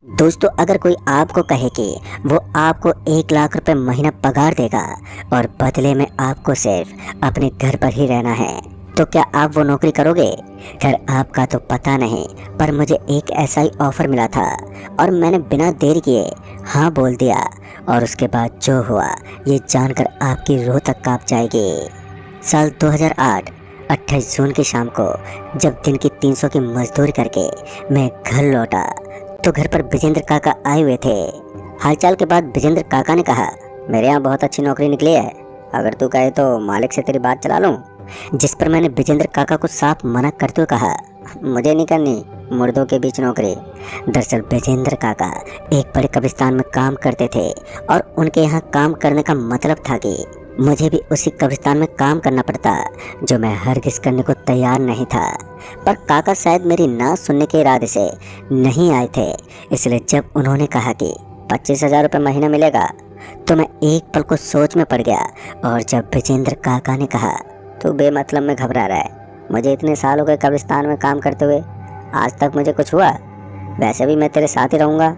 दोस्तों, अगर कोई आपको कहे कि वो आपको 1 लाख रुपए महीना पगार देगा और बदले में आपको सिर्फ अपने घर पर ही रहना है, तो क्या आप वो नौकरी करोगे? खैर, आपका तो पता नहीं, पर मुझे एक ऐसा ही ऑफर मिला था और मैंने बिना देर किए हाँ बोल दिया। और उसके बाद जो हुआ ये जानकर आपकी रूह तक कांप जाएगी। साल 2008 28 जून की शाम को जब दिन की 300 की मजदूरी करके मैं घर लौटा तो घर पर विजेंद्र काका आए हुए थे। हालचाल के बाद विजेंद्र काका ने कहा, मेरे यहाँ बहुत अच्छी नौकरी निकली है, अगर तू कहे तो मालिक से तेरी बात चला लूँ। जिस पर मैंने विजेंद्र काका को साफ मना करते हुए कहा, मुझे नहीं करनी मुर्दों के बीच नौकरी। दरअसल विजेंद्र काका एक बड़े कब्रिस्तान में काम करते थे और उनके यहाँ काम करने का मतलब था कि मुझे भी उसी कब्रिस्तान में काम करना पड़ता, जो मैं हरगिज़ करने को तैयार नहीं था। पर काका शायद मेरी ना सुनने के इरादे से नहीं आए थे, इसलिए जब उन्होंने कहा कि 25,000 रुपये महीना मिलेगा तो मैं एक पल को सोच में पड़ गया। और जब विजेंद्र काका ने कहा, तू बेमतलब में घबरा रहा है, मुझे इतने साल हो गए कब्रिस्तान में काम करते हुए, आज तक मुझे कुछ हुआ? वैसे भी मैं तेरे साथ ही रहूँगा।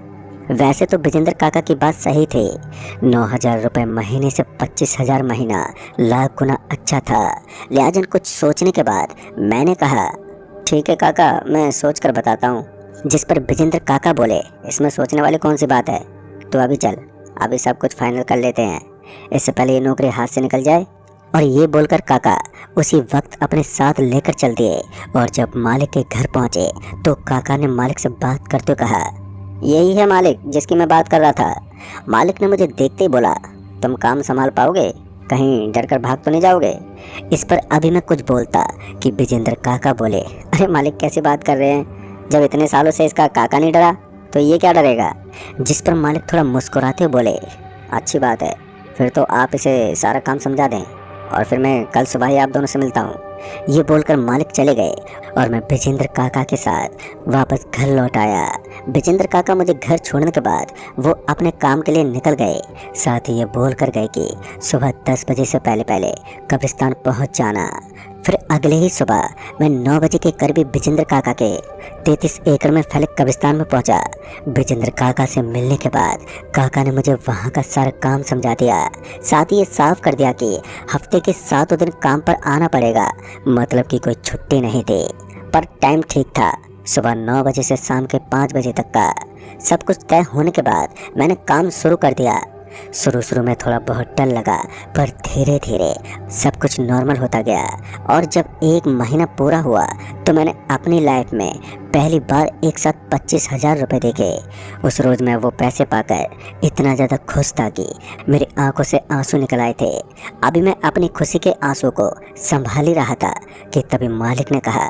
वैसे तो विजेंद्र काका की बात सही थी, 9,000 रुपये महीने से 25,000 महीना लाख गुना अच्छा था। लिहाजा कुछ सोचने के बाद मैंने कहा, ठीक है काका, मैं सोच कर बताता हूँ। जिस पर विजेंद्र काका बोले, इसमें सोचने वाली कौन सी बात है, तो अभी चल, अभी सब कुछ फाइनल कर लेते हैं, इससे पहले ये नौकरी हाथ से निकल जाए। और ये बोलकर काका उसी वक्त अपने साथ लेकर चल दिए। और जब मालिक के घर पहुँचे तो काका ने मालिक से बात करते हुए कहा, यही है मालिक जिसकी मैं बात कर रहा था। मालिक ने मुझे देखते ही बोला, तुम काम संभाल पाओगे? कहीं डर कर भाग तो नहीं जाओगे? इस पर अभी मैं कुछ बोलता कि विजेंद्र काका बोले, अरे मालिक कैसी बात कर रहे हैं, जब इतने सालों से इसका काका नहीं डरा तो ये क्या डरेगा? जिस पर मालिक थोड़ा मुस्कुराते हुए बोले, अच्छी बात है, फिर तो आप इसे सारा काम समझा दें और फिर मैं कल सुबह ही आप दोनों से मिलता हूँ। ये बोलकर मालिक चले गए और मैं विजेंद्र काका के साथ वापस घर लौट आया। विजेंद्र काका मुझे घर छोड़ने के बाद वो अपने काम के लिए निकल गए। साथ ही ये बोल कर गए कि सुबह 10 बजे से पहले पहले कब्रिस्तान पहुंच जाना। फिर अगले ही सुबह मैं 9 बजे के करीब विजेंद्र काका के 33 एकड़ में फैले कब्रिस्तान में पहुंचा। विजेंद्र काका से मिलने के बाद काका ने मुझे वहां का सारा काम समझा दिया। साथ ही ये साफ कर दिया कि हफ्ते के 7 दिन काम पर आना पड़ेगा, मतलब कि कोई छुट्टी नहीं थी। पर टाइम ठीक था, सुबह 9 बजे से शाम के 5 बजे तक का। सब कुछ तय होने के बाद मैंने काम शुरू कर दिया। शुरू में थोड़ा बहुत डर लगा, पर धीरे धीरे सब कुछ नॉर्मल होता गया। और जब 1 महीना पूरा हुआ तो मैंने अपनी लाइफ में पहली बार एक साथ 25,000 रुपये देखे। उस रोज़ मैं वो पैसे पाकर इतना ज़्यादा खुश था कि मेरी आंखों से आंसू निकल आए थे। अभी मैं अपनी खुशी के आंसू को संभाल ही रहा था कि तभी मालिक ने कहा,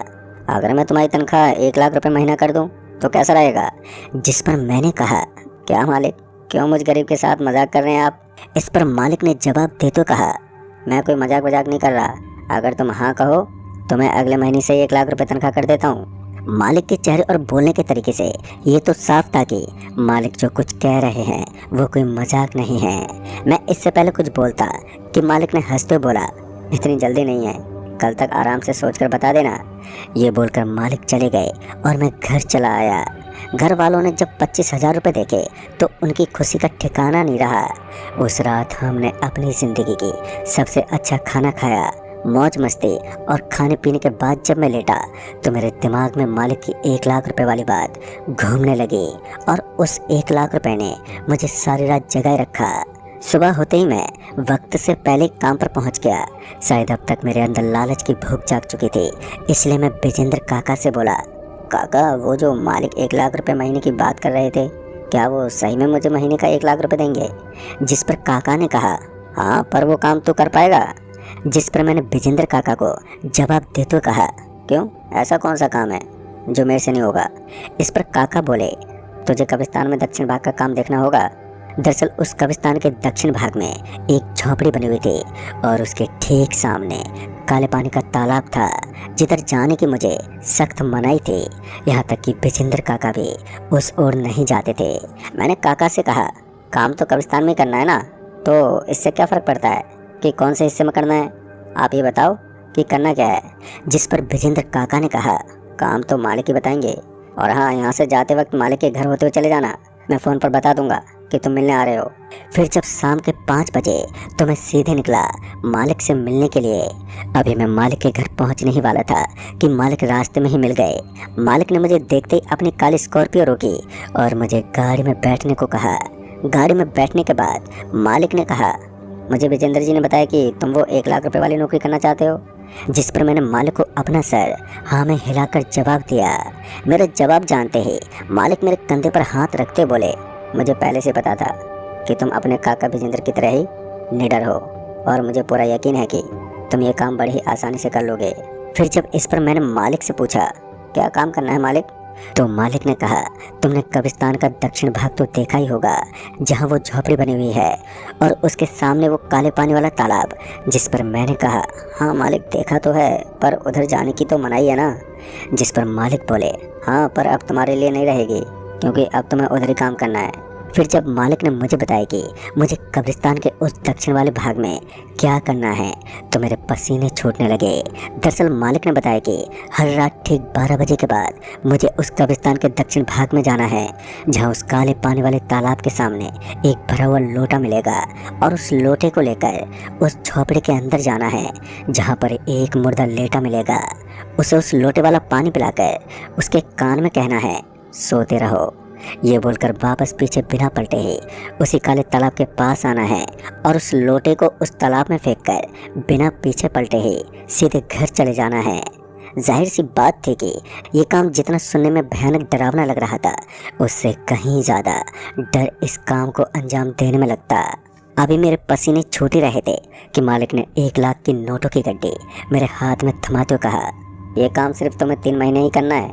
अगर मैं तुम्हारी तनख्वाह 1 लाख रुपये महीना कर दूँ तो कैसा रहेगा? जिस पर मैंने कहा, क्या मालिक, क्यों मुझ गरीब के साथ मजाक कर रहे हैं आप? इस पर मालिक ने जवाब देते कहा, मैं कोई मजाक नहीं कर रहा, अगर तुम हाँ कहो तो मैं अगले महीने से 1 लाख रुपये तनख्वाह कर देता हूँ। मालिक के चेहरे और बोलने के तरीके से ये तो साफ था कि मालिक जो कुछ कह रहे हैं वो कोई मजाक नहीं है। मैं इससे पहले कुछ बोलता कि मालिक ने हंसते हुए बोला, इतनी जल्दी नहीं है, कल तक आराम से सोचकर बता देना। ये बोलकर मालिक चले गए और मैं घर चला आया। घर वालों ने जब 25,000 रुपये देखे तो उनकी खुशी का ठिकाना नहीं रहा। उस रात हमने अपनी ज़िंदगी की सबसे अच्छा खाना खाया, मौज मस्ती, और खाने पीने के बाद जब मैं लेटा तो मेरे दिमाग में मालिक की 1 लाख रुपये वाली बात घूमने लगी। और उस 1 लाख रुपये ने मुझे सारी रात जगाए रखा। सुबह होते ही मैं वक्त से पहले काम पर पहुंच गया। शायद अब तक मेरे अंदर लालच की भूख जाग चुकी थी, इसलिए मैं विजेंद्र काका से बोला, काका, वो जो मालिक 1 लाख रुपये महीने की बात कर रहे थे, क्या वो सही में मुझे महीने का 1 लाख रुपये देंगे? जिस पर काका ने कहा, हाँ, पर वो काम तो कर पाएगा। जिस पर मैंने विजेंद्र काका को जवाब देते हुए कहा, क्यों, ऐसा कौन सा काम है जो मेरे से नहीं होगा? इस पर काका बोले, तुझे कब्रिस्तान में दक्षिण भाग का काम देखना होगा। दरअसल उस कब्रिस्तान के दक्षिण भाग में एक झोपड़ी बनी हुई थी और उसके ठीक सामने काले पानी का तालाब था, जिधर जाने की मुझे सख्त मनाही थी। यहाँ तक कि विजेंद्र काका भी उस ओर नहीं जाते थे। मैंने काका से कहा, काम तो कब्रिस्तान में करना है ना, तो इससे क्या फ़र्क पड़ता है कि कौन से हिस्से में करना है? आप ये बताओ कि करना क्या है? जिस पर विजेंद्र काका ने कहा, काम तो मालिक ही बताएंगे, और हाँ, यहाँ से जाते वक्त मालिक के घर होते हुए चले जाना। मैं फ़ोन पर बता दूंगा कि तुम मिलने आ रहे हो। फिर जब शाम के 5 बजे तो मैं सीधे निकला मालिक से मिलने के लिए। अभी मैं मालिक के घर पहुंचने ही वाला था कि मालिक रास्ते में ही मिल गए। मालिक ने मुझे देखते ही अपनी काली स्कॉर्पियो रोकी और मुझे गाड़ी में बैठने को कहा। गाड़ी में बैठने के बाद मालिक ने कहा, मुझे विजेंद्र जी ने बताया कि तुम वो 1 लाख रुपए वाली नौकरी करना चाहते हो। जिस पर मैंने मालिक को अपना सर हाँ में हिलाकर जवाब दिया। मेरे जवाब जानते ही मालिक मेरे कंधे पर हाथ रखते बोले, मुझे पहले से पता था कि तुम अपने काका विजेंद्र की तरह ही निडर हो और मुझे पूरा यकीन है कि तुम ये काम बड़ी ही आसानी से कर लोगे। फिर जब इस पर मैंने मालिक से पूछा, क्या काम करना है मालिक, तो मालिक ने कहा, तुमने कब्रिस्तान का दक्षिण भाग तो देखा ही होगा जहाँ वो झोपड़ी बनी हुई है और उसके सामने वो काले पानी वाला तालाब। जिस पर मैंने कहा, हाँ मालिक देखा तो है, पर उधर जाने की तो मनाही है ना। जिस पर मालिक बोले, हाँ पर अब तुम्हारे लिए नहीं रहेगी क्योंकि अब तुम्हें उधर ही काम करना है। फिर जब मालिक ने मुझे बताया कि मुझे कब्रिस्तान के उस दक्षिण वाले भाग में क्या करना है तो मेरे पसीने छूटने लगे। दरअसल मालिक ने बताया कि हर रात ठीक 12 बजे के बाद मुझे उस कब्रिस्तान के दक्षिण भाग में जाना है जहां उस काले पानी वाले तालाब के सामने एक भरा हुआ लोटा मिलेगा और उस लोटे को लेकर उस झोपड़ी के अंदर जाना है जहाँ पर एक मुर्दा लेटा मिलेगा। उसे उस लोटे वाला पानी पिलाकर उसके कान में कहना है, सोते रहो। ये बोलकर वापस पीछे बिना पलटे ही उसी काले तालाब के पास आना है और उस लोटे को उस तालाब में फेंककर बिना पीछे पलटे ही सीधे घर चले जाना है। जाहिर सी बात थी कि ये काम जितना सुनने में भयानक डरावना लग रहा था उससे कहीं ज़्यादा डर इस काम को अंजाम देने में लगता। अभी मेरे पसीने छूट ही रहे थे कि मालिक ने 1 लाख की नोटों की गड्डी मेरे हाथ में थमाते हुए कहा, यह काम सिर्फ तुम्हें 3 महीने ही करना है,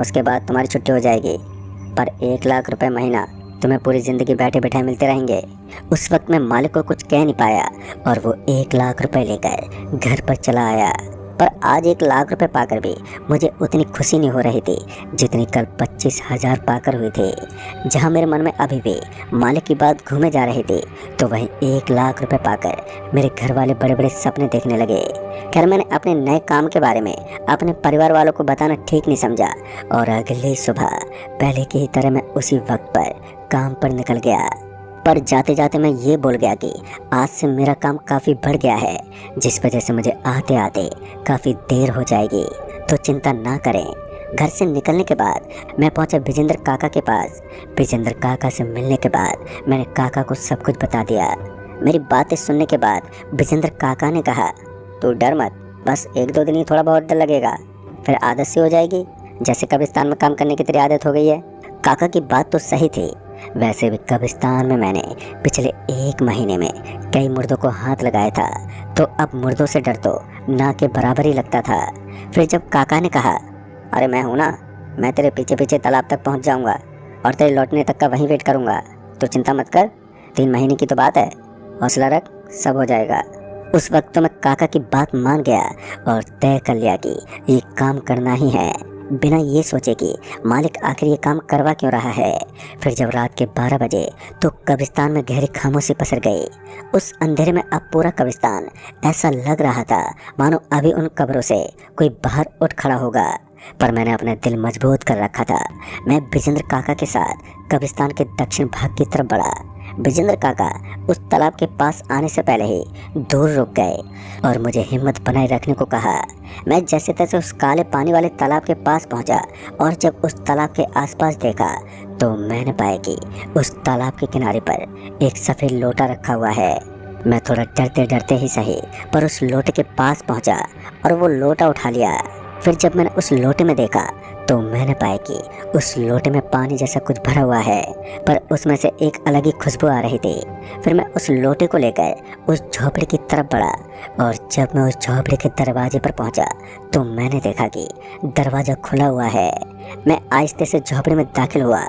उसके बाद तुम्हारी छुट्टी हो जाएगी, पर 1 लाख रुपए महीना तुम्हें पूरी ज़िंदगी बैठे बैठे मिलते रहेंगे। उस वक्त मैं मालिक को कुछ कह नहीं पाया और वो 1 लाख रुपए लेकर घर पर चला आया। पर आज 1 लाख रुपए पाकर भी मुझे उतनी खुशी नहीं हो रही थी जितनी कल 25,000 पाकर हुई थी। जहाँ मेरे मन में अभी भी मालिक की बात घूमे जा रही थी तो वहीं 1 लाख रुपए पाकर मेरे घर वाले बड़े बड़े सपने देखने लगे। खैर मैंने अपने नए काम के बारे में अपने परिवार वालों को बताना ठीक नहीं समझा और अगली सुबह पहले की ही तरह मैं उसी वक्त पर काम पर निकल गया। पर जाते जाते मैं ये बोल गया कि आज से मेरा काम काफ़ी बढ़ गया है, जिस वजह से मुझे आते आते काफ़ी देर हो जाएगी, तो चिंता ना करें। घर से निकलने के बाद मैं पहुंचा विजेंद्र काका के पास। विजेंद्र काका से मिलने के बाद मैंने काका को सब कुछ बता दिया। मेरी बातें सुनने के बाद विजेंद्र काका ने कहा, तू डर मत, बस 1-2 दिन ही थोड़ा बहुत डर लगेगा, फिर आदत सी हो जाएगी, जैसे कब्रिस्तान में काम करने की तेरी आदत हो गई है। काका की बात तो सही थी। वैसे भी कब्रिस्तान में मैंने पिछले 1 महीने में कई मुर्दों को हाथ लगाया था, तो अब मुर्दों से डर तो ना के बराबर ही लगता था। फिर जब काका ने कहा, अरे मैं हूँ ना, मैं तेरे पीछे पीछे तालाब तक पहुँच जाऊँगा और तेरे लौटने तक का वहीं वेट करूँगा, तो चिंता मत कर, 3 महीने की तो बात है, हौसला रख, सब हो जाएगा। उस वक्त तो मैं काका की बात मान गया और तय कर लिया कि ये काम करना ही है, बिना ये सोचे कि मालिक आखिर ये काम करवा क्यों रहा है। फिर जब रात के 12 बजे तो कब्रिस्तान में गहरी खामोशी पसर गई। उस अंधेरे में अब पूरा कब्रिस्तान ऐसा लग रहा था मानो अभी उन कब्रों से कोई बाहर उठ खड़ा होगा। पर मैंने अपना दिल मजबूत कर रखा था। मैं विजेंद्र काका के साथ कब्रिस्तान के दक्षिण भाग की तरफ बढ़ा। विजेंद्र काका उस तालाब के पास आने से पहले ही दूर रुक गए और मुझे हिम्मत बनाए रखने को कहा। मैं जैसे तैसे उस काले पानी वाले तालाब के पास पहुंचा और जब उस तालाब के आसपास देखा तो मैंने पाया कि उस तालाब के किनारे पर एक सफ़ेद लोटा रखा हुआ है। मैं थोड़ा डरते डरते ही सही पर उस लोटे के पास पहुंचा और वो लोटा उठा लिया। फिर जब मैंने उस लोटे में देखा तो मैंने पाया कि उस लोटे में पानी जैसा कुछ भरा हुआ है, पर उसमें से एक अलग ही खुशबू आ रही थी। फिर मैं उस लोटे को लेकर उस झोपड़ी की तरफ बढ़ा और जब मैं उस झोपड़ी के दरवाजे पर पहुंचा तो मैंने देखा कि दरवाज़ा खुला हुआ है। मैं आहिस्ते से झोपड़ी में दाखिल हुआ।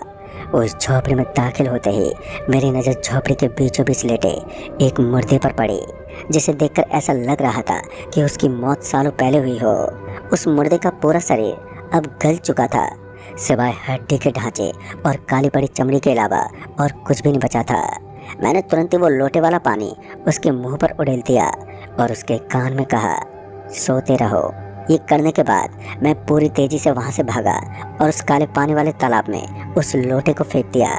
उस झोपड़ी में दाखिल होते ही मेरी नज़र झोपड़ी के बीचों बीच लेटे एक मुर्दे पर पड़ी, जिसे देखकर ऐसा लग रहा था कि उसकी मौत सालों पहले हुई हो। उस मुर्दे का पूरा शरीर अब गल चुका था, सिवाय हड्डी के ढांचे और काली पड़ी चमड़ी के अलावा और कुछ भी नहीं बचा था। मैंने तुरंत ही वो लोटे वाला पानी उसके मुंह पर उड़ेल दिया और उसके कान में कहा, सोते रहो। ये करने के बाद मैं पूरी तेज़ी से वहाँ से भागा और उस काले पानी वाले तालाब में उस लोटे को फेंक दिया।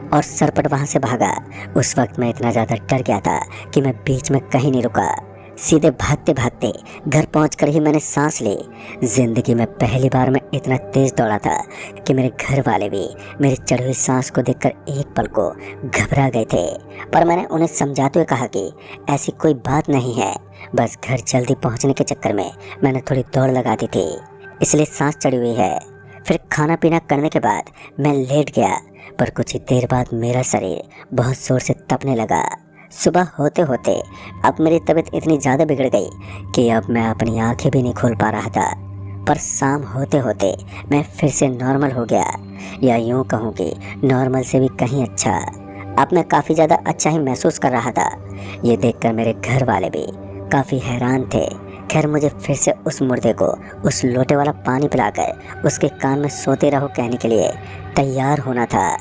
और सरपट वहाँ से भागा। उस वक्त मैं इतना ज़्यादा डर गया था कि मैं बीच में कहीं नहीं रुका। सीधे भागते भागते घर पहुंचकर ही मैंने सांस ली। जिंदगी में पहली बार मैं इतना तेज दौड़ा था कि मेरे घर वाले भी मेरी चढ़ी हुई सांस को देखकर एक पल को घबरा गए थे। पर मैंने उन्हें समझाते हुए कहा कि ऐसी कोई बात नहीं है, बस घर जल्दी पहुंचने के चक्कर में मैंने थोड़ी दौड़ लगा दी थी, इसलिए सांस चढ़ी हुई है। फिर खाना पीना करने के बाद मैं लेट गया, पर कुछ ही देर बाद मेरा शरीर बहुत जोर से तपने लगा। सुबह होते होते अब मेरी तबीयत इतनी ज़्यादा बिगड़ गई कि अब मैं अपनी आंखें भी नहीं खोल पा रहा था। पर शाम होते होते मैं फिर से नॉर्मल हो गया, या यूँ कहूँ कि नॉर्मल से भी कहीं अच्छा। अब मैं काफ़ी ज़्यादा अच्छा ही महसूस कर रहा था। ये देखकर मेरे घर वाले भी काफ़ी हैरान थे। खैर, मुझे फिर से उस मुर्दे को उस लोटे वाला पानी पिलाकर उसके कान में सोते रहो कहने के लिए तैयार होना था।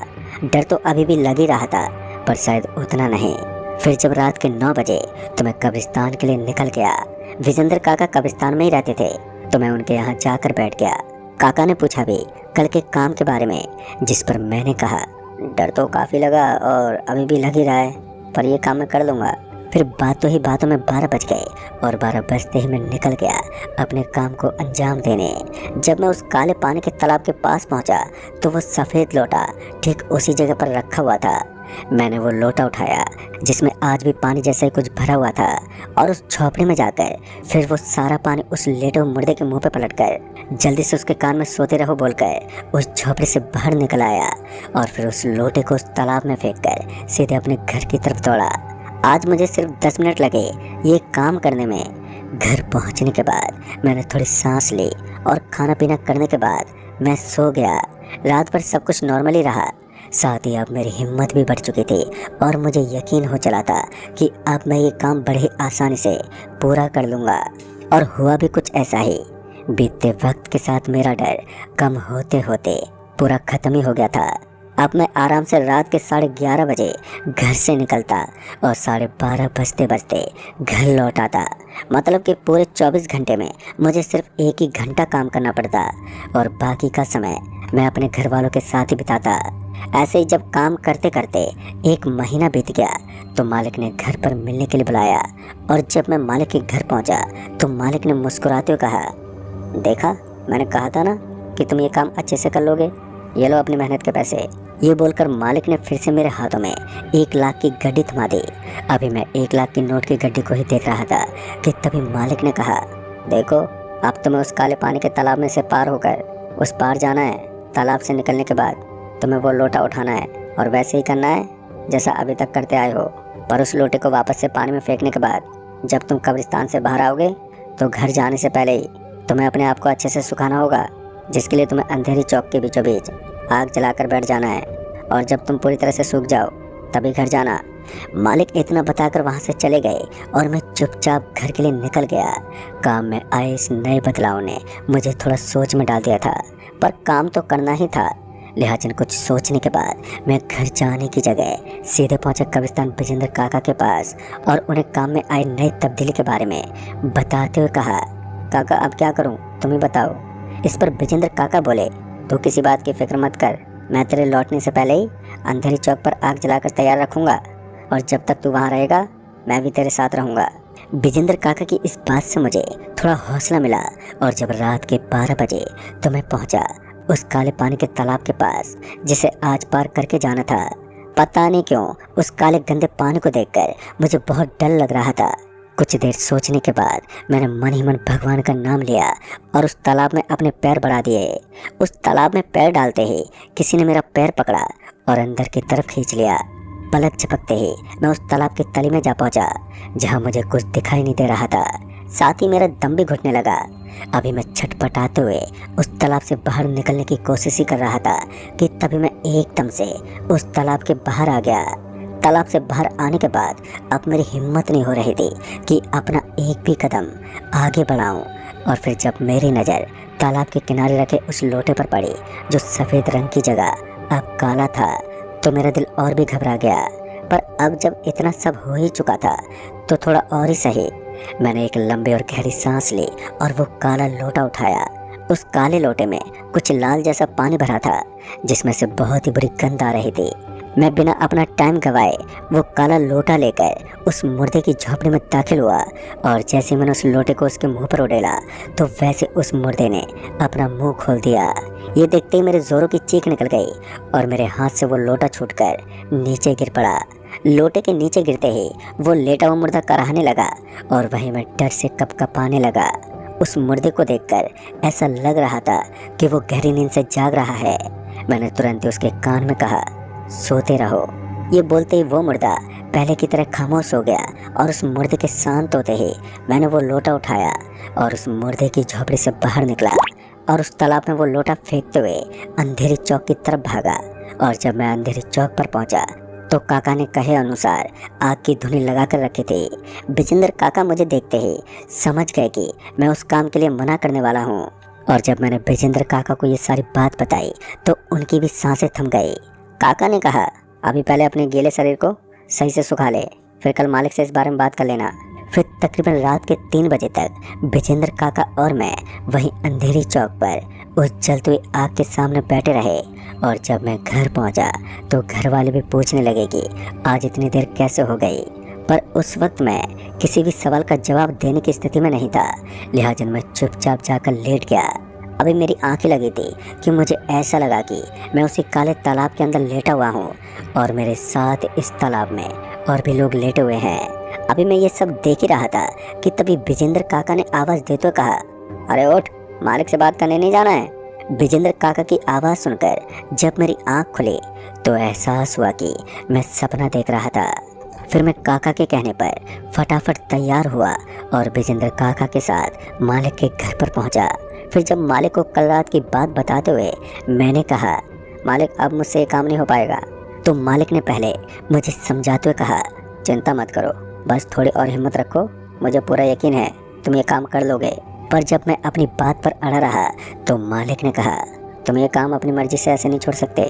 डर तो अभी भी लग ही रहा था, पर शायद उतना नहीं। फिर जब रात के 9 बजे तो मैं कब्रिस्तान के लिए निकल गया। विजेंद्र काका कब्रिस्तान में ही रहते थे, तो मैं उनके यहाँ जाकर बैठ गया। काका ने पूछा भी कल के काम के बारे में, जिस पर मैंने कहा डर तो काफ़ी लगा और अभी भी लग ही रहा है, पर ये काम मैं कर लूँगा। फिर बातों ही बातों में 12 बज गए और 12 बजते ही मैं निकल गया अपने काम को अंजाम देने। जब मैं उस काले पानी के तालाब के पास पहुंचा तो वो सफ़ेद लोटा ठीक उसी जगह पर रखा हुआ था। मैंने वो लोटा उठाया जिसमें आज भी पानी जैसा ही कुछ भरा हुआ था, और उस झोपड़ी में जाकर फिर वो सारा पानी उस लेटे हुए मुर्दे के मुंह पे पलटकर जल्दी से उसके कान में सोते रहो बोलकर उस झोपड़ी से बाहर निकल आया, और फिर उस लोटे को उस तालाब में फेंककर सीधे अपने घर की तरफ दौड़ा। आज मुझे सिर्फ 10 मिनट लगे ये काम करने में। घर पहुंचने के बाद मैंने थोड़ी सांस ली और खाना पीना करने के बाद मैं सो गया। रात भर सब कुछ नॉर्मल ही रहा। साथ ही अब मेरी हिम्मत भी बढ़ चुकी थी और मुझे यकीन हो चला था कि अब मैं ये काम बड़े ही आसानी से पूरा कर लूँगा। और हुआ भी कुछ ऐसा ही। बीतते वक्त के साथ मेरा डर कम होते होते पूरा ख़त्म ही हो गया था। अब मैं आराम से रात के 11:30 बजे घर से निकलता और 12:30 बजते बजते घर लौट आता। मतलब कि पूरे 24 घंटे में मुझे सिर्फ एक ही घंटा काम करना पड़ता और बाकी का समय मैं अपने घर वालों के साथ ही बिताता। ऐसे ही जब काम करते करते 1 महीना बीत गया तो मालिक ने घर पर मिलने के लिए बुलाया, और जब मैं मालिक के घर पहुंचा तो मालिक ने मुस्कुराते हुए कहा, देखा, मैंने कहा था ना कि तुम ये काम अच्छे से कर लोगे, ये लो अपनी मेहनत के पैसे। ये बोलकर मालिक ने फिर से मेरे हाथों में 1 लाख की गड्डी थमा दी। अभी मैं 1 लाख की नोट की गड्डी को ही देख रहा था कि तभी मालिक ने कहा, देखो, अब तुम्हें उस काले पानी के तालाब में से पार होकर उस पार जाना है। तालाब से निकलने के बाद तुम्हें वो लोटा उठाना है और वैसे ही करना है जैसा अभी तक करते आए हो। पर उस लोटे को वापस से पानी में फेंकने के बाद जब तुम कब्रिस्तान से बाहर आओगे तो घर जाने से पहले ही तुम्हें अपने आप को अच्छे से सुखाना होगा, जिसके लिए तुम्हें अंधेरी चौक के बीचों बीच आग जलाकर बैठ जाना है, और जब तुम पूरी तरह से सूख जाओ तभी घर जाना। मालिक इतना बताकर वहाँ से चले गए और मैं चुपचाप घर के लिए निकल गया। काम में आए इस नए बदलाव ने मुझे थोड़ा सोच में डाल दिया था, पर काम तो करना ही था। लिहाजा कुछ सोचने के बाद मैं घर जाने की जगह सीधे पहुंचा कब्रिस्तान विजेंद्र काका के पास और उन्हें काम में आई नई तब्दीली के बारे में बताते हुए कहा, काका अब क्या करूं, तुम ही बताओ। इस पर विजेंद्र काका बोले, तू किसी बात की फिक्र मत कर, मैं तेरे लौटने से पहले ही अंधेरी चौक पर आग जलाकर तैयार रखूँगा, और जब तक तू वहाँ रहेगा मैं भी तेरे साथ रहूँगा। विजेंद्र काका की इस बात से मुझे थोड़ा हौसला मिला, और जब रात के 12 बजे तो मैं पहुँचा उस काले पानी के तालाब के पास जिसे आज पार करके जाना था। पता नहीं क्यों उस काले गंदे पानी को देखकर मुझे बहुत डर लग रहा था। कुछ देर सोचने के बाद मैंने मन ही मन भगवान का नाम लिया और उस तालाब में अपने पैर बढ़ा दिए। उस तालाब में पैर डालते ही किसी ने मेरा पैर पकड़ा और अंदर की तरफ खींच लिया। पलक झपकते ही मैं उस तालाब की तली में जा पहुंचा, जहां मुझे कुछ दिखाई नहीं दे रहा था। साथ ही मेरा दम भी घुटने लगा। अभी मैं छटपटाते हुए उस तालाब से बाहर निकलने की कोशिश ही कर रहा था कि तभी मैं एकदम से उस तालाब के बाहर आ गया। तालाब से बाहर आने के बाद अब मेरी हिम्मत नहीं हो रही थी कि अपना एक भी कदम आगे बढ़ाऊं। और फिर जब मेरी नज़र तालाब के किनारे रखे उस लोटे पर पड़ी जो सफ़ेद रंग की जगह अब काला था, तो मेरा दिल और भी घबरा गया। पर अब जब इतना सब हो ही चुका था तो थोड़ा और ही सही। मैंने एक लंबी और गहरी सांस ली और वो काला लोटा उठाया। उस काले लोटे में कुछ लाल जैसा पानी भरा था जिसमें से बहुत ही बुरी गंध आ रही थी। मैं बिना अपना टाइम गवाए वो काला लोटा लेकर उस मुर्दे की झोपड़ी में दाखिल हुआ और जैसे मैंने उस लोटे को उसके मुंह पर उड़ेला तो वैसे उस मुर्दे ने अपना मुंह खोल दिया। ये देखते ही मेरे जोरों की चीख निकल गई और मेरे हाथ से वो लोटा छूटकर नीचे गिर पड़ा। लोटे के नीचे गिरते ही वो लेटा हुआ मुर्दा कराहने लगा और वहीं मैं डर से कपकपाने लगा। उस मुर्दे को देखकर ऐसा लग रहा था कि वो गहरी नींद से जाग रहा है। मैंने तुरंत ही उसके कान में कहा, सोते रहो। ये बोलते ही वो मुर्दा पहले की तरह खामोश हो गया और उस मुर्दे के शांत होते ही मैंने वो लोटा उठाया और उस मुर्दे की झोपड़ी से बाहर निकला और उस तालाब में वो लोटा फेंकते हुए अंधेरी चौक की तरफ भागा। और जब मैं अंधेरी चौक पर पहुंचा तो काका ने कहे अनुसार आग की धुनी लगा कर रखी थी। बिजेंद्र काका मुझे देखते ही समझ गए कि मैं उस काम के लिए मना करने वाला हूँ। और जब मैंने बिजेंद्र काका को ये सारी बात बताई तो उनकी भी सांसें थम गई। काका ने कहा, अभी पहले अपने गीले शरीर को सही से सुखा ले, फिर कल मालिक से इस बारे में बात कर लेना। फिर तकरीबन रात के 3 बजे तक बिजेंद्र काका और मैं वहीं अंधेरी चौक पर उस जलती हुई आग के सामने बैठे रहे। और जब मैं घर पहुंचा तो घर वाले भी पूछने लगे कि आज इतनी देर कैसे हो गई, पर उस वक्त मैं किसी भी सवाल का जवाब देने की स्थिति में नहीं था, लिहाजा मैं चुपचाप जाकर लेट गया। अभी मेरी आंखें लगी थी कि मुझे ऐसा लगा कि मैं उसी काले तालाब के अंदर लेटा हुआ हूँ और मेरे साथ इस तालाब में और भी लोग लेटे हुए हैं। अभी मैं ये सब देख ही रहा था कि तभी बिजेंद्र काका ने आवाज़ देते हुए कहा, अरे उठ, मालिक से बात करने नहीं जाना है। बिजेंद्र काका की आवाज़ सुनकर जब मेरी आंख खुली तो एहसास हुआ कि मैं सपना देख रहा था। फिर मैं काका के कहने पर फटाफट तैयार हुआ और बिजेंद्र काका के साथ मालिक के घर पर पहुंचा। फिर जब मालिक को कल रात की बात बताते हुए मैंने कहा, मालिक अब मुझसे ये काम नहीं हो पाएगा, तो मालिक ने पहले मुझे समझाते हुए कहा, चिंता मत करो, बस थोड़ी और हिम्मत रखो, मुझे पूरा यकीन है तुम ये काम कर लोगे। पर जब मैं अपनी बात पर अड़ा रहा तो मालिक ने कहा, तुम ये काम अपनी मर्जी से ऐसे नहीं छोड़ सकते,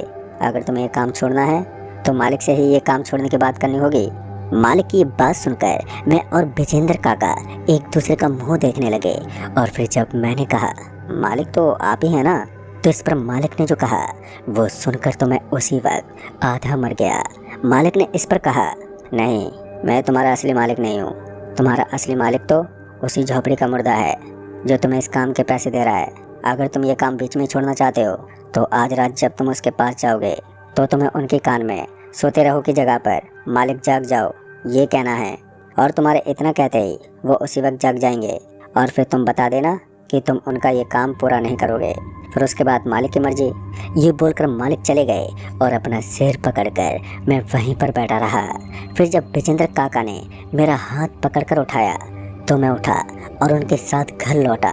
अगर तुम्हें ये काम छोड़ना है तो मालिक से ही ये काम छोड़ने की बात करनी होगी। मालिक की ये बात सुनकर मैं और बिजेंद्र काका एक दूसरे का मुंह देखने लगे। और फिर जब मैंने कहा, मालिक तो आप ही हैं ना, तो इस पर मालिक ने जो कहा वो सुनकर तो मैं उसी वक्त आधा मर गया। मालिक ने इस पर कहा, नहीं, मैं तुम्हारा असली मालिक नहीं हूँ, तुम्हारा असली मालिक तो उसी झोपड़ी का मुर्दा है जो तुम्हें इस काम के पैसे दे रहा है। अगर तुम ये काम बीच में छोड़ना चाहते हो तो आज रात जब तुम उसके पास जाओगे तो तुम्हें उनके कान में सोते रहो की जगह पर मालिक जाग जाओ ये कहना है, और तुम्हारे इतना कहते ही वो उसी वक्त जाग जाएंगे और फिर तुम बता देना कि तुम उनका ये काम पूरा नहीं करोगे, फिर उसके बाद मालिक की मर्जी। ये बोलकर मालिक चले गए और अपना सिर पकड़कर मैं वहीं पर बैठा रहा। फिर जब बिजेंद्र काका ने मेरा हाथ पकड़कर उठाया तो मैं उठा और उनके साथ घर लौटा।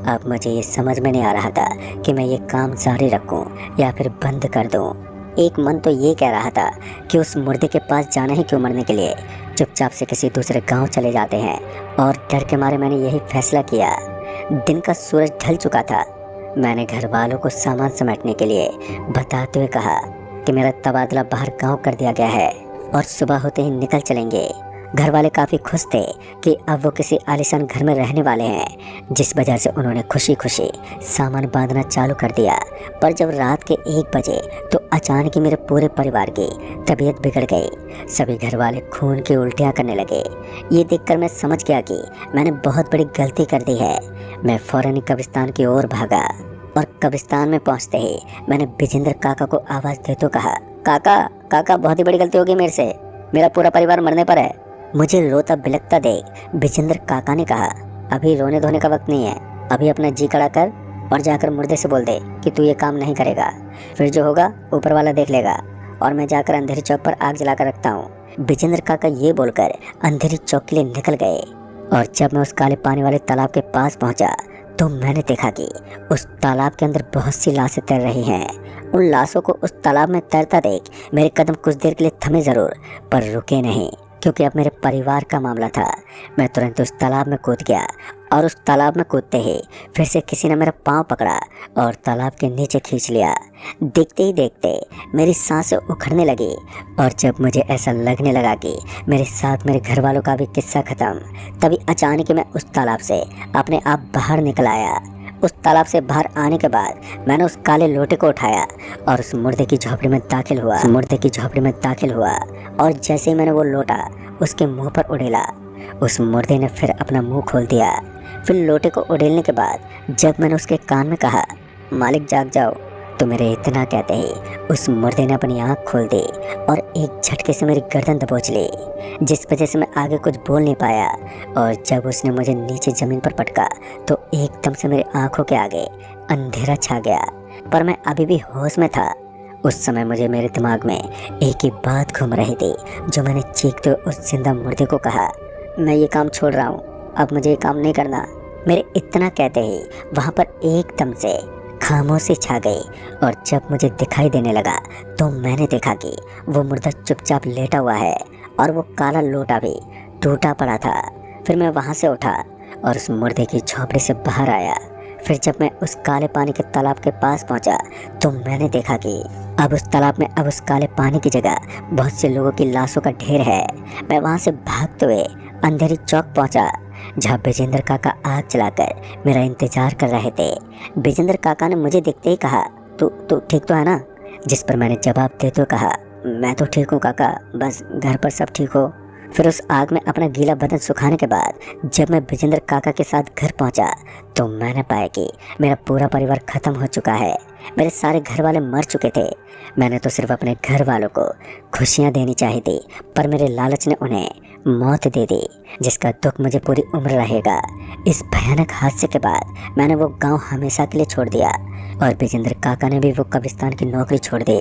अब मुझे ये समझ में नहीं आ रहा था कि मैं ये काम जारी रखूं या फिर बंद कर दूं। एक मन तो ये कह रहा था कि उस मुर्दे के पास जाना ही क्यों मरने के लिए, चुपचाप से किसी दूसरे गांव चले जाते हैं, और डर के मारे मैंने यही फैसला किया। दिन का सूरज ढल चुका था। मैंने घर वालों को सामान समेटने के लिए बताते हुए कहा कि मेरा तबादला बाहर गांव कर दिया गया है और सुबह होते ही निकल चलेंगे। घर वाले काफ़ी खुश थे कि अब वो किसी आलीशान घर में रहने वाले हैं, जिस वजह से उन्होंने खुशी खुशी सामान बांधना चालू कर दिया। पर जब रात के 1 बजे तो अचानक ही मेरे पूरे परिवार की तबीयत बिगड़ गई। सभी घर वाले खून की उल्टियाँ करने लगे। ये देखकर मैं समझ गया कि मैंने बहुत बड़ी गलती कर दी है। मैं फौरन ही कब्रिस्तान की ओर भागा और कब्रिस्तान में पहुँचते ही मैंने बिजेंद्र काका को आवाज़ देते कहा, काका काका, बहुत ही बड़ी गलती होगी मेरे से, मेरा पूरा परिवार मरने पर है। मुझे रोता बिलखता देख बिजेंद्र काका ने कहा, अभी रोने धोने का वक्त नहीं है, अभी अपना जी खड़ा कर और जाकर मुर्दे से बोल दे कि तू ये काम नहीं करेगा, फिर जो होगा ऊपर वाला देख लेगा, और मैं जाकर अंधेरी चौक पर आग जलाकर रखता हूँ। बिजेंद्र काका ये बोलकर अंधेरी चौक के लिए निकल गए। और जब मैं उस काले पानी वाले तालाब के पास पहुँचा तो मैंने देखा कि उस तालाब के अंदर बहुत सी लाशें तैर रही हैं। उन लाशों को उस तालाब में तैरता देख मेरे कदम कुछ देर के लिए थमे ज़रूर, पर रुके नहीं, क्योंकि अब मेरे परिवार का मामला था। मैं तुरंत उस तालाब में कूद गया और उस तालाब में कूदते ही फिर से किसी ने मेरा पाँव पकड़ा और तालाब के नीचे खींच लिया। देखते ही देखते मेरी सांसें उखड़ने लगी, और जब मुझे ऐसा लगने लगा कि मेरे साथ मेरे घर वालों का भी किस्सा ख़त्म, तभी अचानक मैं उस तालाब से अपने आप बाहर निकल आया। उस तालाब से बाहर आने के बाद मैंने उस काले लोटे को उठाया और उस मुर्दे की झोपड़ी में दाखिल हुआ और जैसे ही मैंने वो लोटा उसके मुंह पर उड़ेला, उस मुर्दे ने फिर अपना मुंह खोल दिया। फिर लोटे को उड़ेलने के बाद जब मैंने उसके कान में कहा, मालिक जाग जाओ, तो मेरे इतना कहते ही उस मुर्दे ने अपनी आंख खोल दी और एक झटके से मेरी गर्दन दबोच ली, जिस वजह से मैं आगे कुछ बोल नहीं पाया। और जब उसने मुझे नीचे ज़मीन पर पटका तो एकदम से मेरी आंखों के आगे अंधेरा छा गया, पर मैं अभी भी होश में था। उस समय मुझे मेरे दिमाग में एक ही बात घूम रही थी, जो मैंने चीखते हुए उस जिंदा मुर्दे को कहा, मैं ये काम छोड़ रहा हूँ, अब मुझे ये काम नहीं करना। मेरे इतना कहते ही वहाँ पर एकदम से खामोशी छा गई और जब मुझे दिखाई देने लगा तो मैंने देखा कि वो मुर्दा चुपचाप लेटा हुआ है और वो काला लोटा भी टूटा पड़ा था। फिर मैं वहाँ से उठा और उस मुर्दे की झोपड़ी से बाहर आया। फिर जब मैं उस काले पानी के तालाब के पास पहुँचा तो मैंने देखा कि अब उस तालाब में उस काले पानी की जगह बहुत से लोगों की लाशों का ढेर है। मैं वहाँ से भागते हुए अंधेरी चौक पहुँचा, जहाँ विजेंद्र काका आग जलाकर मेरा इंतजार कर रहे थे। विजेंद्र काका ने मुझे देखते ही कहा, तू ठीक तो है ना? जिस पर मैंने जवाब देते हुए कहा, मैं तो ठीक हूँ काका, बस घर पर सब ठीक हो। फिर उस आग में अपना गीला बदन सुखाने के बाद जब मैं विजेंद्र काका के साथ घर पहुंचा तो मैंने पाया कि मेरा पूरा परिवार खत्म हो चुका है। मेरे सारे घर वाले मर चुके थे। मैंने तो सिर्फ अपने घर वालों को खुशियां देनी चाहिए थी, पर मेरे लालच ने उन्हें मौत दे दी, जिसका दुख मुझे पूरी उम्र रहेगा। इस भयानक हादसे के बाद मैंने वो गांव हमेशा के लिए छोड़ दिया और विजेंद्र काका ने भी वो कब्रिस्तान की नौकरी छोड़ दी।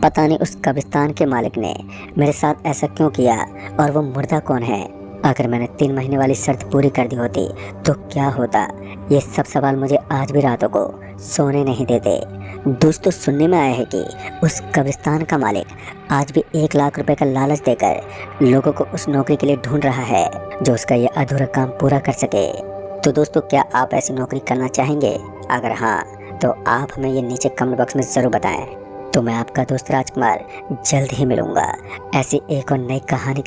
पता नहीं उस कब्रिस्तान के मालिक ने मेरे साथ ऐसा क्यों किया और वो मुर्दा कौन है। अगर मैंने 3 महीने वाली शर्त पूरी कर दी होती तो क्या होता, ये सब सवाल मुझे आज भी रातों को सोने नहीं देते। दोस्तों, सुनने में आया है कि उस कब्रिस्तान का मालिक आज भी 1 लाख रुपए का लालच देकर लोगों को उस नौकरी के लिए ढूंढ रहा है, जो उसका ये अधूरा काम पूरा कर सके। तो दोस्तों, क्या आप ऐसी नौकरी करना चाहेंगे? अगर हाँ, तो आप हमें ये नीचे कमेंट बॉक्स में ज़रूर बताएं। तो मैं आपका दोस्त राजकुमार जल्द ही मिलूंगा ऐसी एक और नई कहानी